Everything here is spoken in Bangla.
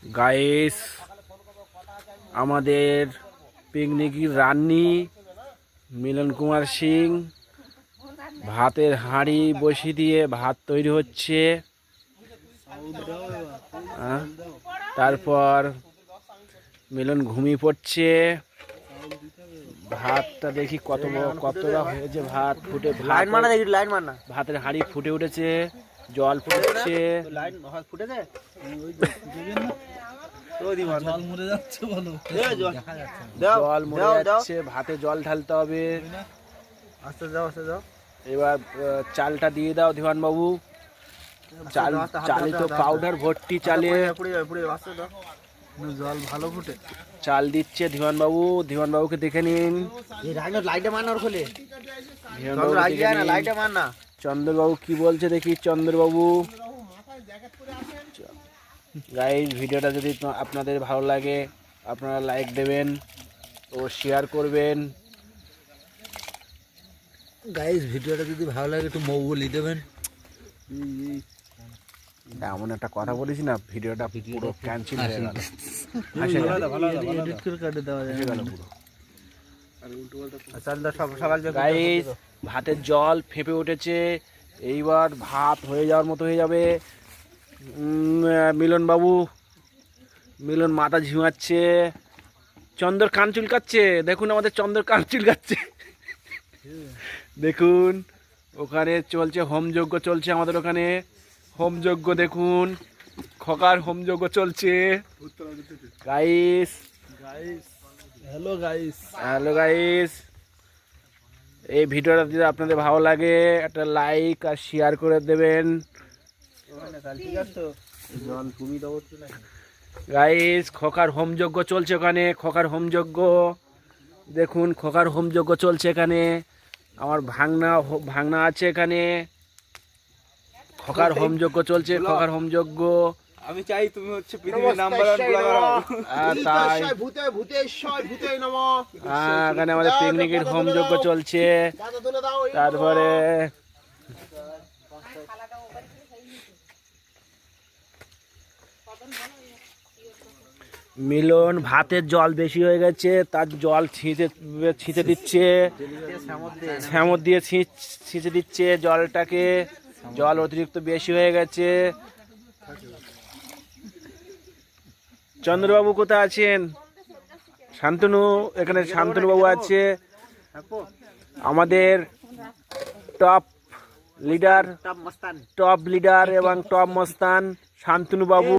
গাইস, আমাদের পিকনিকের রান্নি মিলন কুমার সিং ভাতের হাঁড়ি বসিয়ে দিয়ে ভাত তৈরি হচ্ছে। তারপর মিলন ঘুমিয়ে পড়ছে। ভাতটা দেখি কতটা হয়েছে। ভাত ফুটে ভাতের হাঁড়ি ফুটে উঠেছে, জল ফুটেছে। জল মরে যাচ্ছে, ভাতে জল ঢালতে হবে। এবার চালটা দিয়ে দাও ধীমান বাবু। চালে তো পাউডার ভর্তি চালে। জল ভালো ফুটে, চাল দিচ্ছে ধীমান বাবু। ধীমান বাবুকে দেখে নিন। চন্দ্রবাবু কি বলছে দেখি। চন্দ্রবাবু, গাইস, ভিডিওটা যদি আপনাদের ভালো লাগে আপনারা লাইক দেবেন ও শেয়ার করবেন। গাইস ভিডিওটা যদি ভালো লাগে একটু মৌবলি দেবেন। এমন একটা কথা বলেছি না, ভিডিওটা পুরো ক্যান্সেল হয়ে গেল। গাইস, ভাতের জল ফেঁপে উঠেছে। এইবার ভাত হয়ে যাওয়ার মতো হয়ে যাবে। মিলন বাবু, মিলন মাথা ঝিমাচ্ছে। চন্দ্র কান চুলকাচ্ছে। দেখুন আমাদের চন্দ্র কান চুলকাচ্ছে। দেখুন ওখানে চলছে হোমযজ্ঞ চলছে। আমাদের ওখানে হোমযজ্ঞ দেখুন, খোকার হোমযজ্ঞ চলছে। Guys, hello guys, hello guys, এই ভিডিওটা যদি আপনাদের ভালো লাগে একটা লাইক আর শেয়ার করে দেবেন। গাইস, খোকার হোমযজ্ঞ চলছে ওখানে। খোকার হোমযজ্ঞ দেখুন, খোকার হোমযজ্ঞ চলছে এখানে। আমার ভাগনা আছে এখানে। খোকার হোমযজ্ঞ চলছে, খোকার হোমযজ্ঞ। আমি চাই তুমি হচ্ছে পৃথিবীর নাম্বার 1 ব্লগার হও। তাই এখানে আমাদের পিকনিকের হোমযজ্ঞ চলছে। তারপরে মিলন ভাতের জল বেশি হয়ে গেছে, তার জল ছিঁচে দিচ্ছে। শ্যামর দিয়ে ছিঁচে দিচ্ছে জলটাকে। জল অতিরিক্ত বেশি হয়ে গেছে। চন্দ্রবাবু কোথায় আছেন? শান্তনু, এখানে শান্তনু বাবু আছে। আমাদের টপ লিডার এবং টপ মস্তান শান্তনু বাবু।